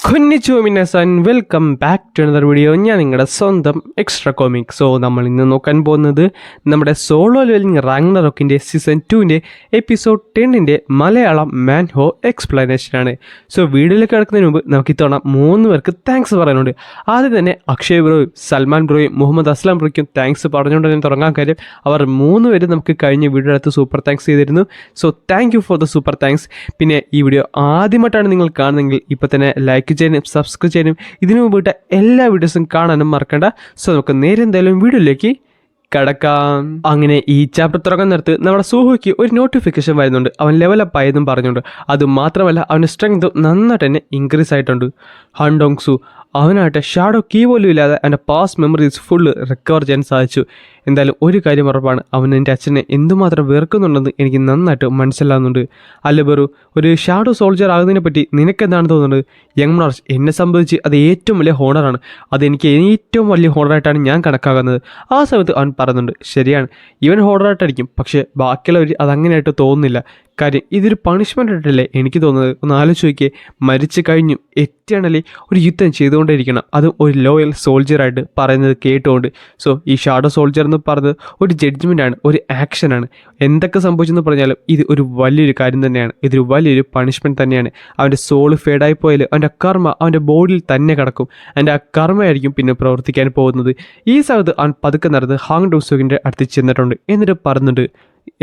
Konnichiwa minasan, welcome back to another video. ഞാൻ നിങ്ങളുടെ സ്വന്തം എക്സ്ട്രാ കോമിക്. സോ നമ്മൾ ഇന്ന് നോക്കാൻ പോകുന്നത് നമ്മുടെ സോളോ ലെവലിംഗ് റാഗ്നറോക്കിൻ്റെ സീസൺ 2ൻ്റെ എപ്പിസോഡ് 10ൻ്റെ മലയാളം മാൻഹോ എക്സ്പ്ലനേഷൻ ആണ്. സോ വീഡിയോയിലേക്ക് കിടക്കുന്നതിന് മുമ്പ് നമുക്ക് ഇത്തവണ 3 പേർക്ക് താങ്ക്സ് പറയാനുണ്ട്. ആദ്യം തന്നെ അക്ഷയ് ബ്രോയും സൽമാൻ ബ്രോയും മുഹമ്മദ് അസ്ലാം ബ്രോയ്ക്കും താങ്ക്സ് പറഞ്ഞുകൊണ്ട് തന്നെ തുടങ്ങാൻ കാര്യം അവർ 3 പേരും നമുക്ക് കഴിഞ്ഞ വീഡിയോ അടുത്ത് സൂപ്പർ താങ്ക്സ് ചെയ്തിരുന്നു. So thank you for the super thanks. പിന്നെ ഈ വീഡിയോ ആദ്യമായിട്ടാണ് നിങ്ങൾ കാണുന്നതെങ്കിൽ ഇപ്പോൾ തന്നെ ലൈക്ക് ചെയ്യാനും സബ്സ്ക്രൈബ് ചെയ്യാനും ഇതിനു മുമ്പിട്ട എല്ലാ വീഡിയോസും കാണാനും മറക്കണ്ട. സോ നമുക്ക് നേരെ എന്തായാലും വീഡിയോയിലേക്ക് കടക്കാം. അങ്ങനെ ഈ ചാപ്റ്റർ തുടങ്ങാൻ നേരത്ത് നമ്മുടെ സൂഹോയ്ക്ക് ഒരു നോട്ടിഫിക്കേഷൻ വരുന്നുണ്ട്. അവൻ ലെവലപ്പ് ആയതും പറഞ്ഞുകൊണ്ട്. അതുമാത്രമല്ല അവൻ്റെ സ്ട്രെങ്ത് നന്നായിട്ട് തന്നെ ഇൻക്രീസ് ആയിട്ടുണ്ട്. ഹണ്ടോങ് സു അവനായിട്ട് ഷാഡോ കീ പോലും ഇല്ലാതെ അവൻ്റെ പാസ്റ്റ് മെമ്മറീസ് ഫുള്ള് റിക്കവർ ചെയ്യാൻ സാധിച്ചു. എന്തായാലും ഒരു കാര്യം ഉറപ്പാണ്, അവൻ എൻ്റെ അച്ഛനെ എന്തുമാത്രം വെറുക്കുന്നുണ്ടെന്ന് എനിക്ക് നന്നായിട്ട് മനസ്സിലാകുന്നുണ്ട്. അല്ല ബെറു, ഒരു ഷാഡോ സോൾജർ ആകുന്നതിനെ പറ്റി നിനക്കെന്താണ് തോന്നുന്നത്? യങ് മാർച്ച് എന്നെ സംബന്ധിച്ച് അത് ഏറ്റവും വലിയ ഹോണറാണ്. അതെനിക്ക് ഏറ്റവും വലിയ ഹോണറായിട്ടാണ് ഞാൻ കണക്കാക്കുന്നത്. ആ സമയത്ത് അവൻ പറയുന്നുണ്ട്, ശരിയാണ്, ഇവൻ ഹോണറായിട്ടായിരിക്കും, പക്ഷേ ബാക്കിയുള്ളവർ അതങ്ങനെയായിട്ട് തോന്നുന്നില്ല. കാര്യം ഇതൊരു പണിഷ്മെൻ്റ് ആയിട്ടല്ലേ എനിക്ക് തോന്നുന്നത്. ഒന്ന് ആലോചിച്ച് നോക്കിയേ, മരിച്ചു കഴിഞ്ഞു എറ്റേണലി ഒരു യുദ്ധം ചെയ്തുകൊണ്ടിരിക്കണം, അതും ഒരു ലോയൽ സോൾജറായിട്ട് പറയുന്നത് കേട്ടുകൊണ്ട്. സോ ഈ ഷാഡോ സോൾജർ എന്ന് പറഞ്ഞത് ഒരു ജഡ്ജ്മെൻ്റാണ്, ഒരു ആക്ഷനാണ്. എന്തൊക്കെ സംഭവിച്ചെന്ന് പറഞ്ഞാലും ഇത് ഒരു വലിയൊരു കാര്യം തന്നെയാണ്, ഇതൊരു വലിയൊരു പണിഷ്മെൻറ്റ് തന്നെയാണ്. അവൻ്റെ സോള് ഫേഡായി പോയാൽ അവൻ്റെ കർമ്മ അവൻ്റെ ബോഡിയിൽ തന്നെ കിടക്കും. അവൻ്റെ ആ കർമ്മയായിരിക്കും പിന്നെ പ്രവർത്തിക്കാൻ പോകുന്നത്. ഈ സമയത്ത് അവൻ പതുക്കെ നടന്ന് ഹാങ് ഡോസോക്കിൻ്റെ അടുത്ത് ചെന്നിട്ടുണ്ട്. എന്നിട്ട് പറയുന്നുണ്ട്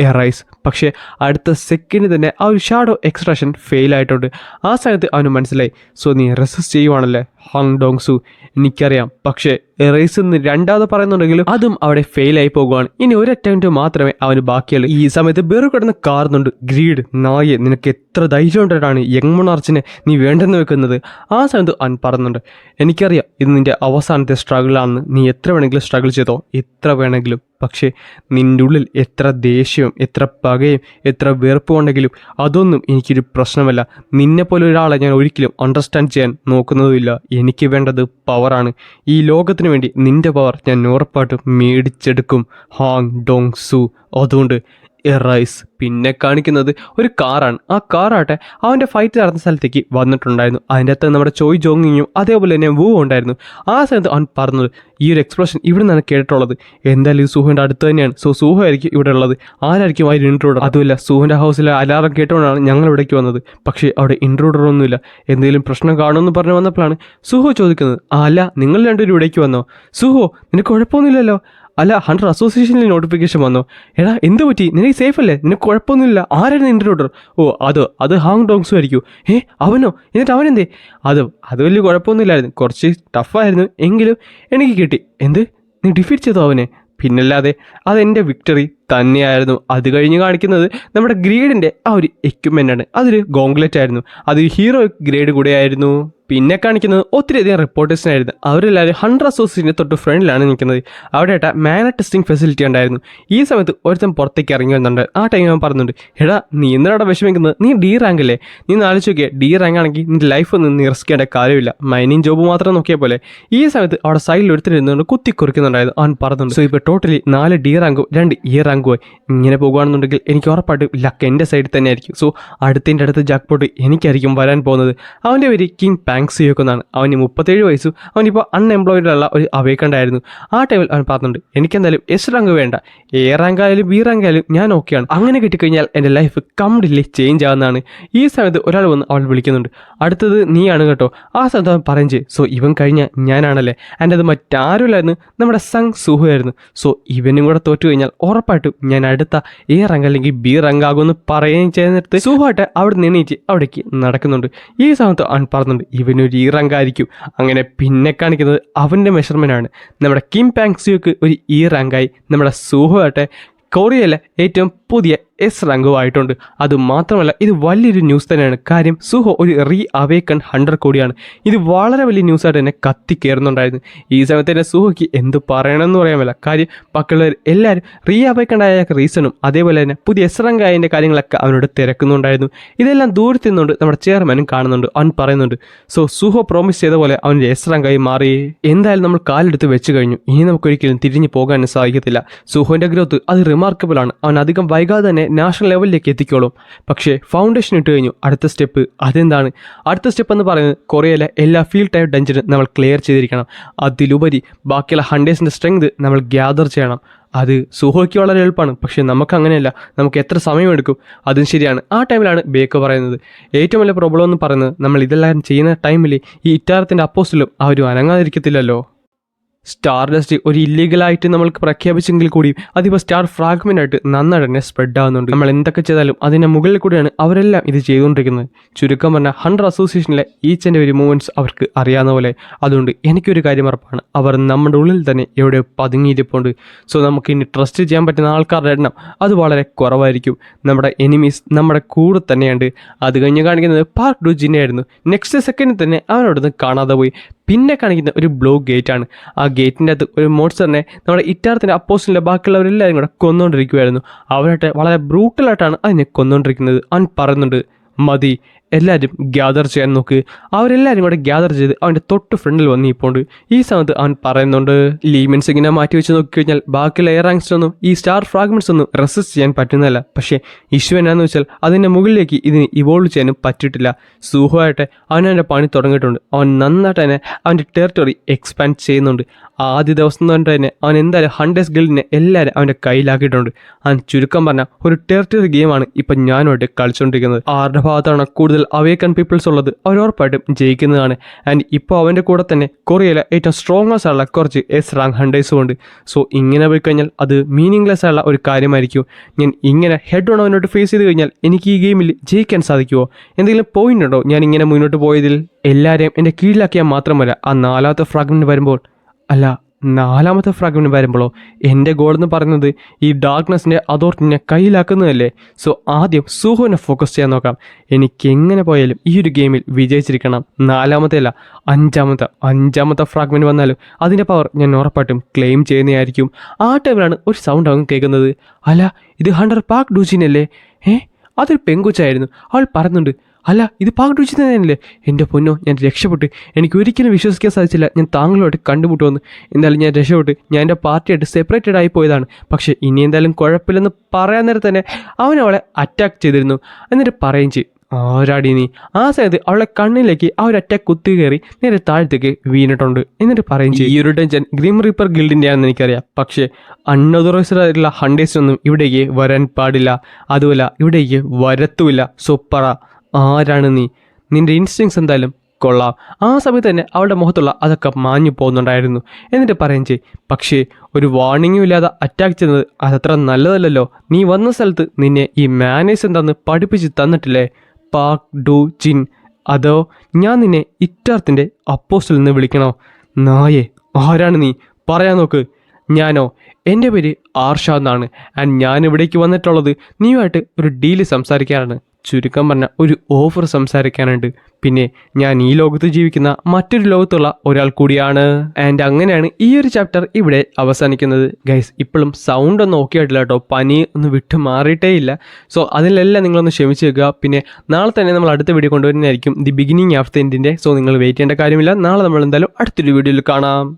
എറൈസ്. പക്ഷേ അടുത്ത സെക്കൻഡ് തന്നെ ആ ഒരു ഷാഡോ എക്സ്ട്രാക്ഷൻ ഫെയിൽ ആയിട്ടുണ്ട്. ആ സമയത്ത് അവന് മനസ്സിലായി, സോ നീ റെസിസ്റ്റ് ചെയ്യുവാണല്ലേ ഹാങ് ഡോങ് സു, എനിക്കറിയാം. പക്ഷേ എറൈസ് എന്ന് രണ്ടാമത് പറയുന്നുണ്ടെങ്കിലും അതും അവിടെ ഫെയിലായി പോകുവാണ്. ഇനി ഒരു അറ്റംപ്റ്റ് മാത്രമേ അവന് ബാക്കിയുള്ളൂ. ഈ സമയത്ത് ബെറു കിടന്ന് കാറുന്നുണ്ട്. ഗ്രീഡ് നായെ, നിനക്ക് എത്ര ധൈര്യം കൊണ്ടിട്ടാണ് യങ് മൊണാർച്ചിനെ നീ വേണ്ടെന്ന് വെക്കുന്നത്? ആ സമയത്ത് അവൻ പറയുന്നുണ്ട്, എനിക്കറിയാം ഇത് നിൻ്റെ അവസാനത്തെ സ്ട്രഗിളാണെന്ന്, നീ എത്ര വേണമെങ്കിലും സ്ട്രഗിൾ ചെയ്തോ, എത്ര വേണമെങ്കിലും. പക്ഷേ നിൻ്റെ ഉള്ളിൽ എത്ര ദേഷ്യവും എത്ര പകയും എത്ര വെറുപ്പും ഉണ്ടെങ്കിലും അതൊന്നും എനിക്കൊരു പ്രശ്നമല്ല. നിന്നെപ്പോലെ ഒരാളെ ഞാൻ ഒരിക്കലും അണ്ടർസ്റ്റാൻഡ് ചെയ്യാൻ നോക്കുന്നതുമില്ല. എനിക്ക് വേണ്ടത് പവറാണ്. ഈ ലോകത്തിന് വേണ്ടി നിൻ്റെ പവർ ഞാൻ ഉറപ്പായിട്ടും മേടിച്ചെടുക്കും ഹാങ് ഡോങ് സു. അതുകൊണ്ട് എറൈസ്. പിന്നെ കാണിക്കുന്നത് ഒരു കാറാണ്. ആ കാറാട്ടെ അവൻ്റെ ഫൈറ്റ് നടന്ന സ്ഥലത്തേക്ക് വന്നിട്ടുണ്ടായിരുന്നു. അതിൻ്റെ അകത്ത് നമ്മുടെ ചോയ് ജോങ്ങിങ്ങും അതേപോലെ തന്നെ വൂ ഉണ്ടായിരുന്നു. ആ സമയത്ത് അവൻ പറഞ്ഞത്, ഈ ഒരു എക്സ്പ്രഷൻ ഇവിടെ നിന്നാണ് കേട്ടിട്ടുള്ളത്. എന്തായാലും ഈ സൂഹൻ്റെ അടുത്ത് തന്നെയാണ്. സോ സൂഹ ആയിരിക്കും ഇവിടെ ഉള്ളത്. ആരായിരിക്കും അതിൽ ഇൻട്രൂഡർ? അതുമല്ല, സൂഹൻ്റെ ഹൗസിലെ അലാറം കേട്ടുകൊണ്ടാണ് ഞങ്ങൾ ഇവിടേക്ക് വന്നത്. പക്ഷേ അവിടെ ഇൻട്രൂഡർ ഒന്നുമില്ല. എന്തെങ്കിലും പ്രശ്നം കാണുമെന്ന് പറഞ്ഞു വന്നപ്പോഴാണ് സൂഹോ ചോദിക്കുന്നത്, അല്ല നിങ്ങൾ രണ്ടുപേരും ഇവിടേക്ക് വന്നോ? സൂഹോ നിനക്ക് കുഴപ്പമൊന്നുമില്ലല്ലോ? അല്ല, ഹണ്ടർ അസോസിയേഷനിൽ നോട്ടിഫിക്കേഷൻ വന്നോ? എടാ എന്ത് പറ്റി? നിനക്ക് സേഫ് അല്ലേ? നിനക്ക് കുഴപ്പമൊന്നുമില്ല. ആരായിരുന്നു ഇൻട്രൂഡർ? ഓ അത് ഹാങ് ഡോങ് സു ആയിരിക്കും. അവനോ? എന്നിട്ട് അവനെന്തേ? അത് വലിയ കുഴപ്പമൊന്നുമില്ലായിരുന്നു, കുറച്ച് ടഫായിരുന്നു, എങ്കിലും എനിക്ക് കിട്ടി. എന്ത്, നീ ഡിഫീറ്റ് ചെയ്തോ അവനെ? പിന്നല്ലാതെ അതെൻ്റെ വിക്ടറി തന്നെയായിരുന്നു. അത് കഴിഞ്ഞ് കാണിക്കുന്നത് നമ്മുടെ ഗ്രീഡിൻ്റെ ആ ഒരു എക്യുപ്മെൻ്റാണ്. അതൊരു ഗോങ്ക്ലെറ്റ് ആയിരുന്നു. അതൊരു ഹീറോ ഗ്രേഡ് കൂടെയായിരുന്നു. പിന്നെ കാണിക്കുന്നത് ഒത്തിരിയധികം റിപ്പോർട്ടേഴ്സിനായിരുന്നു. അവരെല്ലാവരും ഹണ്ടർ അസോസിയേഷൻ്റെ തൊട്ട് ഫ്രണ്ടിലാണ് നിൽക്കുന്നത്. അവിടെ മാഗ്നറ്റ് ടെസ്റ്റിംഗ് ഫെസിലിറ്റി ഉണ്ടായിരുന്നു. ഈ സമയത്ത് ഒരുത്തൻ പുറത്തേക്ക് ഇറങ്ങി വന്നുണ്ട്. ആ ടൈം അവൻ പറയുന്നുണ്ട്, എടാ നീ എന്തിനാണ് വിഷമിക്കുന്നത്? നീ ഡി റാങ്ക് അല്ലേ? നീ ആലോചിച്ച് നോക്കിയേ, ഡി റാങ്ക് ആണെങ്കിൽ നിൻ്റെ ലൈഫ് ഒന്നും നീ റിസ്ക് ചെയ്യേണ്ട കാര്യമില്ല, മൈനിങ് ജോബ് മാത്രം നോക്കിയ പോലെ. ഈ സമയത്ത് അവിടെ സൈഡിൽ ഒരുത്തരുന്നുകൊണ്ട് കുത്തി കുറിക്കുന്നുണ്ടായിരുന്നു. അവൻ പറയുന്നുണ്ട്, സോ ഇപ്പോൾ ടോട്ടലി 4 ഡി റാങ്കും 2 ഇ റാങ്കും ആയി. ഇങ്ങനെ പോകുകയാണെന്നുണ്ടെങ്കിൽ എനിക്ക് ഉറപ്പായിട്ട് ലക്ക് എൻ്റെ സൈഡിൽ തന്നെ ആയിരിക്കും. സോ അടുത്ത ജാക്ക്പോട്ട് എനിക്കായിരിക്കും വരാൻ പോകുന്നത്. അവൻ്റെ പേര് കിങ് പാങ്സിയോക്കെന്നാണ്. അവന് 37 വയസ്സും അവനിപ്പോൾ അൺഎംപ്ലോയിഡുള്ള ഒരു അവേക്കണ്ടായിരുന്നു. ആ ടൈമിൽ അവൻ പറഞ്ഞിട്ടുണ്ട്, എനിക്കെന്തായാലും എസ് റാങ്ക് വേണ്ട, എ റാങ്ക് ആയാലും ബി റാങ്ക് ആയാലും ഞാൻ ഓക്കെയാണ്. അങ്ങനെ കിട്ടിക്കഴിഞ്ഞാൽ എൻ്റെ ലൈഫ് കംപ്ലീറ്റ്ലി ചേഞ്ച് ആവുന്നതാണ്. ഈ സമയത്ത് ഒരാൾ വന്ന് അവൾ വിളിക്കുന്നുണ്ട്, അടുത്തത് നീയാണ് കേട്ടോ. ആ സമയത്ത് അവൻ പറയും ചെയ്യും, സോ ഇവൻ കഴിഞ്ഞ ഞാനാണല്ലേ? എൻ്റെ അത് മറ്റാരുമില്ലായിരുന്നു, നമ്മുടെ സങ് സൂഹു ആയിരുന്നു. സോ ഇവനും കൂടെ തോറ്റു കഴിഞ്ഞാൽ ഉറപ്പായിട്ടും ഞാൻ അടുത്ത എ റാങ്ക് അല്ലെങ്കിൽ ബി റാങ്ക് ആകുമെന്ന് പറയുകയും ചെയ്യുന്നിടത്ത് സൂഹുവായിട്ട് അവിടെ നിന്നേച്ച് അവിടേക്ക് നടക്കുന്നുണ്ട്. ഈ സമയത്ത് അവൻ പറഞ്ഞുണ്ട്, ഇവനൊരു ഇ റാങ്ക് ആയിരിക്കും. അങ്ങനെ പിന്നെ കാണിക്കുന്നത് അവൻ്റെ മെഷർമെൻ്റ് ആണ്. നമ്മുടെ കിം പാങ്സിയോക്ക് ഒരു ഇ റാങ്കായി. നമ്മുടെ സൂഹുവായിട്ട് കൊറിയയിലെ ഏറ്റവും പുതിയ എസ് റാങ്കുമായിട്ടുണ്ട്. അതുമാത്രമല്ല ഇത് വലിയൊരു ന്യൂസ് തന്നെയാണ്. കാര്യം സുഹോ ഒരു റീ അവേക്കൺ ഹണ്ടർ കൂടിയാണ്. ഇത് വളരെ വലിയ ന്യൂസായിട്ട് തന്നെ കത്തിക്കയറുന്നുണ്ടായിരുന്നു. ഈ സമയത്ത് തന്നെ സുഹോയ്ക്ക് എന്ത് പറയണമെന്ന് പറയാമല്ല. കാര്യം ബാക്കിയുള്ളവർ എല്ലാവരും റീ അവേക്കണ്ടായ റീസണും അതേപോലെ തന്നെ പുതിയ എസ് റാങ്ക് ആയതിൻ്റെ കാര്യങ്ങളൊക്കെ അവനോട് തിരക്കുന്നുണ്ടായിരുന്നു. ഇതെല്ലാം ദൂരത്തു നിന്നുകൊണ്ട് നമ്മുടെ ചെയർമാനും കാണുന്നുണ്ട്. അവൻ പറയുന്നുണ്ട്, സോ സുഹോ പ്രോമിസ് ചെയ്ത പോലെ അവൻ്റെ എസ് റാങ്കായി മാറി. എന്തായാലും നമ്മൾ കാലെടുത്ത് വെച്ച് കഴിഞ്ഞു, ഇനി നമുക്കൊരിക്കലും തിരിഞ്ഞു പോകാനും സാധിക്കത്തില്ല. സുഹോൻ്റെ ഗ്രോത്ത് അത് റിമാർക്കബിൾ ആണ്. അവൻ അധികം വൈകാതെ തന്നെ നാഷണൽ ലെവലിലേക്ക് എത്തിക്കോളും. പക്ഷേ ഫൗണ്ടേഷൻ ഇട്ട് കഴിഞ്ഞു. അടുത്ത സ്റ്റെപ്പ് അതെന്താണ്? അടുത്ത സ്റ്റെപ്പ് എന്ന് പറയുന്നത് കൊറിയയിലെ എല്ലാ ഫീൽഡ് ടൈപ്പ് ഡഞ്ചനും നമ്മൾ ക്ലിയർ ചെയ്തിരിക്കണം. അതിലുപരി ബാക്കിയുള്ള ഹണ്ടേഴ്സിൻ്റെ സ്ട്രെങ്ത് നമ്മൾ ഗ്യാദർ ചെയ്യണം. അത് സുഹോയ്ക്ക് വളരെ എളുപ്പമാണ്, പക്ഷേ നമുക്ക് അങ്ങനെയല്ല. നമുക്ക് എത്ര സമയമെടുക്കും? അതും ശരിയാണ്. ആ ടൈമിലാണ് ബേക്ക് പറയുന്നത് ഏറ്റവും വലിയ പ്രോബ്ലം എന്ന് പറയുന്നത് നമ്മൾ ഇതെല്ലാം ചെയ്യുന്ന ടൈമിൽ ഈ ഇറ്റാരത്തിൻ്റെ അപ്പോസിലും അവരും അനങ്ങാതിരിക്കത്തില്ലല്ലോ. സ്റ്റാർഡസ്റ്റ് ഒരു ഇല്ലീഗലായിട്ട് നമ്മൾക്ക് പ്രഖ്യാപിച്ചെങ്കിൽ കൂടിയും അതിപ്പോൾ സ്റ്റാർ ഫ്രാഗ്മെൻ്റ് ആയിട്ട് നന്നായിട്ട് തന്നെ സ്പ്രെഡ് ആവുന്നുണ്ട്. നമ്മൾ എന്തൊക്കെ ചെയ്താലും അതിൻ്റെ മുകളിൽ കൂടിയാണ് അവരെല്ലാം ഇത് ചെയ്തുകൊണ്ടിരിക്കുന്നത്. ചുരുക്കം പറഞ്ഞാൽ ഹണ്ടർ അസോസിയേഷനിലെ ഈച്ച് ആൻഡ് എവരി മൂവ്മെൻറ്റ്സ് അവർക്ക് അറിയാവുന്ന പോലെ. അതുകൊണ്ട് എനിക്കൊരു കാര്യം ഉറപ്പാണ്, അവർ നമ്മുടെ ഉള്ളിൽ തന്നെ എവിടെ പതുങ്ങിയിരിപ്പുണ്ട്. സോ നമുക്ക് ഇനി ട്രസ്റ്റ് ചെയ്യാൻ പറ്റുന്ന ആൾക്കാരുടെ എണ്ണം അത് വളരെ കുറവായിരിക്കും. നമ്മുടെ എനിമീസ് നമ്മുടെ കൂടെ തന്നെയുണ്ട്. അത് കഴിഞ്ഞ് കാണിക്കുന്നത് പാർക്ക് ഡുജിനെ ആയിരുന്നു. നെക്സ്റ്റ് സെക്കൻഡിൽ തന്നെ അവനോടൊന്ന് കാണാതെ പോയി. പിന്നെ കാണിക്കുന്ന ഒരു ബ്ലോക്ക് ഗേറ്റാണ്. ആ ഗേറ്റിൻ്റെ അകത്ത് ഒരു മോൺസ്റ്ററിനെ നമ്മുടെ ഇറ്റാരത്തിൻ്റെ അപ്പോസിലെ ബാക്കിയുള്ളവരെല്ലാവരും കൂടെ കൊന്നുകൊണ്ടിരിക്കുകയായിരുന്നു. അവരായിട്ട് വളരെ ബ്രൂട്ടലായിട്ടാണ് അതിനെ കൊന്നുകൊണ്ടിരിക്കുന്നത്. അവൻ പറയുന്നുണ്ട്, മതി, എല്ലാവരും ഗ്യാദർ ചെയ്യാൻ നോക്ക്. അവരെല്ലാവരും കൂടെ ഗ്യാദർ ചെയ്ത് അവൻ്റെ തൊട്ട് ഫ്രണ്ടിൽ വന്ന് ഇപ്പോണ്ട്. ഈ സമയത്ത് അവൻ പറയുന്നുണ്ട്, ലീമെൻസ് ഇങ്ങനെ മാറ്റി വെച്ച് നോക്കിക്കഴിഞ്ഞാൽ ബാക്കിയുള്ള എയർ റാങ്ക്സ് ഒന്നും ഈ സ്റ്റാർ ഫ്രാഗ്മെൻറ്റ്സ് ഒന്നും റെസിസ്റ്റ് ചെയ്യാൻ പറ്റുന്നതല്ല. പക്ഷേ ഇഷ്യൂ എന്നാന്ന് വെച്ചാൽ അതിൻ്റെ മുകളിലേക്ക് ഇതിന് ഇവോൾവ് ചെയ്യാനും പറ്റിയിട്ടില്ല. സുഹോ ആയിട്ട് അവനവൻ്റെ പണി തുടങ്ങിയിട്ടുണ്ട്. അവൻ നന്നായിട്ട് തന്നെ അവൻ്റെ ടെറിട്ടറി എക്സ്പാൻഡ് ചെയ്യുന്നുണ്ട്. ആദ്യ ദിവസം തന്നെ അവൻ എന്തായാലും ഹണ്ടേഴ്സ് ഗിൽഡിനെ എല്ലാവരും അവൻ്റെ കയ്യിലാക്കിയിട്ടുണ്ട്. അവൻ ചുരുക്കം പറഞ്ഞാൽ ഒരു ടെറിട്ടറി ഗെയിമാണ് ഇപ്പം ഞാനുമായിട്ട് കളിച്ചുകൊണ്ടിരിക്കുന്നത്. ആരുടെ ഭാഗത്താണ് കൂടുതൽ അവേക്കൺ പീപ്പിൾസ് ഉള്ളത് അവർ ഉറപ്പായിട്ടും ജയിക്കുന്നതാണ്. ആൻഡ് ഇപ്പോൾ അവൻ്റെ കൂടെ തന്നെ കൊറിയയിലെ ഏറ്റവും സ്ട്രോങ്ങസ്റ്റ് ആയുള്ള കുറച്ച് എസ് റാങ്ക് ഹണ്ടേഴ്സും ഉണ്ട്. സോ ഇങ്ങനെ പോയി കഴിഞ്ഞാൽ അത് മീനിങ്ലെസ് ആയുള്ള ഒരു കാര്യമായിരിക്കും. ഞാൻ ഇങ്ങനെ ഹെഡ് ഓൺ അവനോട്ട് ഫേസ് ചെയ്ത് കഴിഞ്ഞാൽ എനിക്ക് ഈ ഗെയിമിൽ ജയിക്കാൻ സാധിക്കുമോ? എന്തെങ്കിലും പോയിന്റ് ഉണ്ടോ ഞാൻ ഇങ്ങനെ മുന്നോട്ട് പോയതിൽ? എല്ലാവരെയും എൻ്റെ കീഴിലാക്കിയാൽ മാത്രമല്ല, ആ നാലാമത്തെ ഫ്രാഗ്മെൻറ്റ് വരുമ്പോൾ നാലാമത്തെ ഫ്രാഗ്മെൻറ്റ് വരുമ്പോഴോ എൻ്റെ ഗോൾ എന്ന് പറയുന്നത് ഈ ഡാർക്ക്നെസ്സിൻ്റെ അതോറിറ്റിനെ കയ്യിലാക്കുന്നതല്ലേ. സോ ആദ്യം സുഹോനെ ഫോക്കസ് ചെയ്യാൻ നോക്കാം. എനിക്ക് എങ്ങനെ പോയാലും ഈ ഒരു ഗെയിമിൽ വിജയിച്ചിരിക്കണം. നാലാമത്തെ അല്ല, അഞ്ചാമത്തെ ഫ്രാഗ്മെൻറ്റ് വന്നാലും അതിൻ്റെ പവർ ഞാൻ ഉറപ്പായിട്ടും ക്ലെയിം ചെയ്യുന്നതായിരിക്കും. ആ ടൈമിലാണ് ഒരു സൗണ്ട് അവൻ കേൾക്കുന്നത്. അല്ല, ഇത് ഹണ്ടർ പാർക്ക് ഡൂജിനല്ലേ? അതൊരു പെങ്കുച്ചായിരുന്നു. അവൾ പറയുന്നുണ്ട്, അല്ല ഇത് പാർക്ക് ഡൂജി തന്നെയല്ലേ? എൻ്റെ പൊന്നോ, ഞാൻ രക്ഷപ്പെട്ട്. എനിക്ക് ഒരിക്കലും വിശ്വസിക്കാൻ സാധിച്ചില്ല ഞാൻ താങ്കളുമായിട്ട് കണ്ടുമുട്ടുമെന്ന്. എന്തായാലും ഞാൻ രക്ഷപ്പെട്ട് ഞാൻ എൻ്റെ പാർട്ടിയായിട്ട് സെപ്പറേറ്റഡ് ആയി പോയതാണ്. പക്ഷേ ഇനി എന്തായാലും കുഴപ്പമില്ലെന്ന് പറയാൻ നേരം തന്നെ അവൻ അവളെ അറ്റാക്ക് ചെയ്തിരുന്നു. എന്നിട്ട് പറയുകയും ചെയ്യും, ആരാടി നീ? ആ സമയത്ത് അവളെ കണ്ണിലേക്ക് ആ ഒരു അറ്റാക്ക് കുത്തി കയറി നേരെ താഴത്തേക്ക് വീണിട്ടുണ്ട്. എന്നിട്ട് പറയും ചെയ്യും, ഈ ഒരു ടെൻഷൻ ഗ്രിം റീപ്പർ ഗിൽഡിൻ്റെ ആണെന്ന് എനിക്കറിയാം, പക്ഷേ അൺഓതറൈസ്ഡ് ആയിട്ടുള്ള ഹണ്ടേഴ്സൊന്നും ഇവിടേക്ക് വരാൻ പാടില്ല. അതുമല്ല ഇവിടേക്ക് വരത്തുമില്ല. സോ പറ, ആരാണ് നീ? നിൻ്റെ ഇൻസ്റ്റിങ്സ് എന്തായാലും കൊള്ളാം. ആ സമയത്ത് തന്നെ അവളുടെ മുഖത്തുള്ള അതൊക്കെ മാഞ്ഞു പോകുന്നുണ്ടായിരുന്നു. എന്നിട്ട് പറയും ചെയ്യും, പക്ഷേ ഒരു വാർണിംഗും ഇല്ലാതെ അറ്റാക്ക് ചെയ്യുന്നത് അതത്ര നല്ലതല്ലല്ലോ. നീ വന്ന സ്ഥലത്ത് നിന്നെ ഈ മാനേഴ്സ് എന്താന്ന് പഠിപ്പിച്ച് തന്നിട്ടില്ലേ പാർക്ക് ഡു ജിൻ? അതോ ഞാൻ നിന്നെ ഇറ്റാർത്തിൻ്റെ അപ്പോസ്റ്റിൽ നിന്ന് വിളിക്കണോ? നായേ, ആരാണ് നീ? പറയാൻ നോക്ക്. ഞാനോ? എൻ്റെ പേര് ആർഷ എന്നാണ്. ആൻഡ് ഞാൻ ഇവിടേക്ക് വന്നിട്ടുള്ളത് നീയുമായിട്ട് ഒരു ഡീല് സംസാരിക്കാനാണ്. ചുരുക്കം പറഞ്ഞാൽ ഒരു ഓഫർ സംസാരിക്കാനുണ്ട്. പിന്നെ ഞാൻ ഈ ലോകത്ത് ജീവിക്കുന്ന മറ്റൊരു ലോകത്തുള്ള ഒരാൾ കൂടിയാണ്. ആൻഡ് അങ്ങനെയാണ് ഈ ഒരു ചാപ്റ്റർ ഇവിടെ അവസാനിക്കുന്നത്. ഗൈസ്, ഇപ്പോഴും സൗണ്ട് ഒന്നും ഓക്കെ ആയിട്ടില്ല കേട്ടോ. പനി ഒന്ന് വിട്ടു മാറിയിട്ടേ ഇല്ല. സോ അതിലെല്ലാം നിങ്ങളൊന്ന് ക്ഷമിച്ച് വെക്കുക. പിന്നെ നാളെ തന്നെ നമ്മൾ അടുത്ത വീഡിയോ കൊണ്ടുവരുന്നതായിരിക്കും, ദി ബിഗിനിങ് ഓഫ് ദി എൻഡിൻ്റെ. സോ നിങ്ങൾ വെയിറ്റ് ചെയ്യേണ്ട കാര്യമില്ല. നാളെ നമ്മൾ എന്തായാലും അടുത്തൊരു വീഡിയോയിൽ കാണാം.